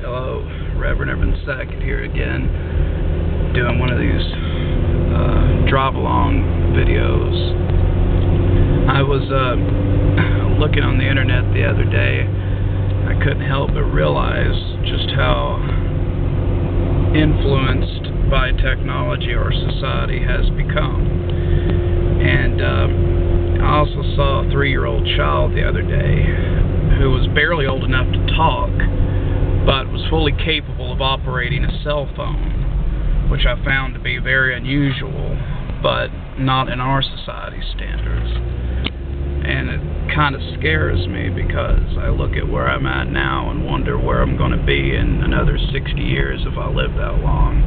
Hello, Reverend Sackett here again, doing one of these drive-along videos. I was looking on the internet the other day. I couldn't help but realize just how influenced by technology our society has become. And I also saw a 3-year-old child the other day who was barely old enough to talk, but was fully capable of operating a cell phone, which I found to be very unusual, but not in our society standards. And it kind of scares me because I look at where I'm at now and wonder where I'm going to be in another 60 years if I live that long.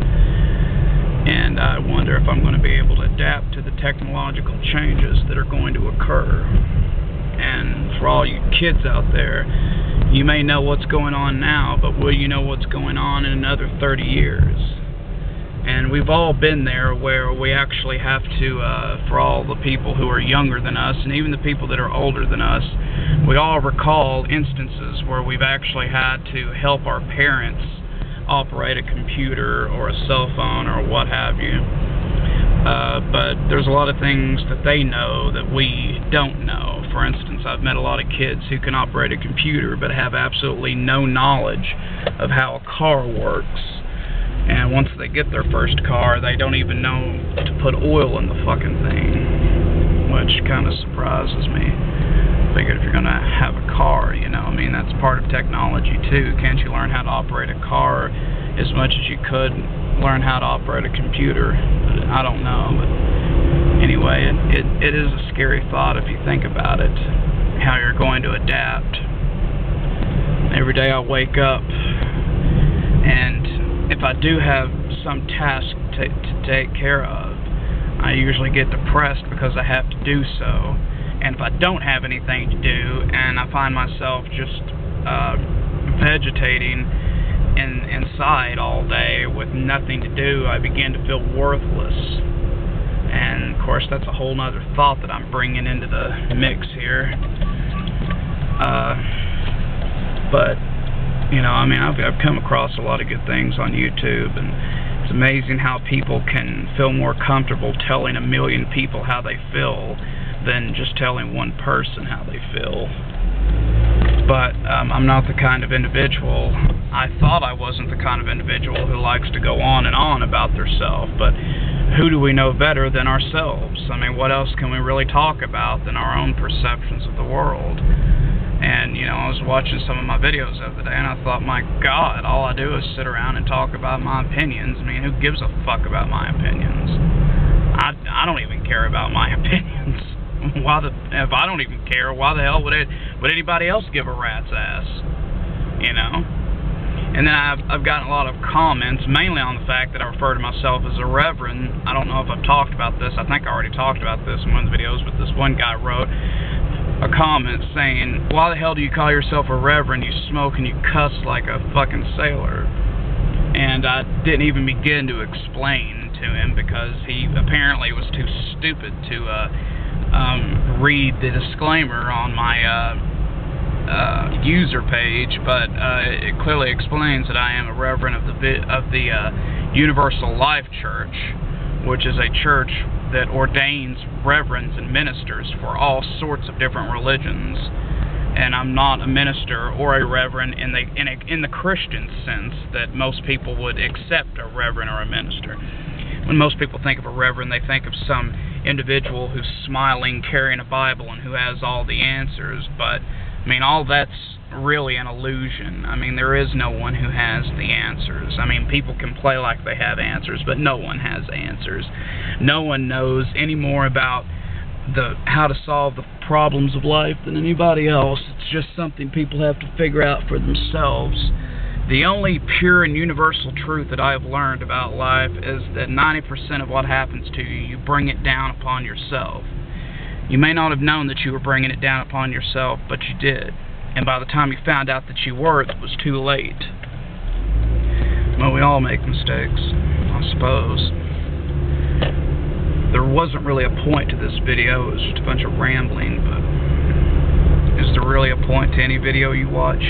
And I wonder if I'm going to be able to adapt to the technological changes that are going to occur. And for all you kids out there, you may know what's going on now, but will you know what's going on in another 30 years? And we've all been there where we actually have to, for all the people who are younger than us, and even the people that are older than us, we all recall instances where we've actually had to help our parents operate a computer or a cell phone or what have you. But there's a lot of things that they know that we don't know. For instance, I've met a lot of kids who can operate a computer but have absolutely no knowledge of how a car works. And once they get their first car, they don't even know to put oil in the fucking thing, which kind of surprises me. I figured if you're going to have a car, you know, I mean, that's part of technology too. Can't you learn how to operate a car as much as you could learn how to operate a computer? I don't know, but anyway, it is a scary thought if you think about it, how you're going to adapt. Every day I wake up, and if I do have some task to take care of, I usually get depressed because I have to do so. And if I don't have anything to do, and I find myself just vegetating inside all day with nothing to do, I begin to feel worthless. And of course, that's a whole other thought that I'm bringing into the mix here. But you know, I mean, I've come across a lot of good things on YouTube, and it's amazing how people can feel more comfortable telling 1 million people how they feel than just telling one person how they feel. But I'm not the kind of individual, I thought I wasn't the kind of individual who likes to go on and on about theirself, but who do we know better than ourselves? I mean, what else can we really talk about than our own perceptions of the world? And, you know, I was watching some of my videos the other day, and I thought, my God, all I do is sit around and talk about my opinions. I mean, who gives a fuck about my opinions? I don't even care about my opinions. If I don't even care, why the hell would anybody else give a rat's ass? You know? And then I've gotten a lot of comments, mainly on the fact that I refer to myself as a reverend. I don't know if I've talked about this. I think I already talked about this in one of the videos, but this one guy wrote a comment saying, why the hell do you call yourself a reverend? You smoke and you cuss like a fucking sailor. And I didn't even begin to explain to him because he apparently was too stupid to read the disclaimer on my user page, but it clearly explains that I am a reverend of the Universal Life Church, which is a church that ordains reverends and ministers for all sorts of different religions. And I'm not a minister or a reverend in the Christian sense that most people would accept a reverend or a minister. When most people think of a reverend, they think of some individual who's smiling, carrying a Bible, and who has all the answers. But, I mean, all that's really an illusion. I mean, there is no one who has the answers. I mean, people can play like they have answers, but no one has answers. No one knows any more about how to solve the problems of life than anybody else. It's just something people have to figure out for themselves. The only pure and universal truth that I have learned about life is that 90% of what happens to you, you bring it down upon yourself. You may not have known that you were bringing it down upon yourself, but you did. And by the time you found out that you were, it was too late. Well, we all make mistakes, I suppose. There wasn't really a point to this video, it was just a bunch of rambling, but is there really a point to any video you watch?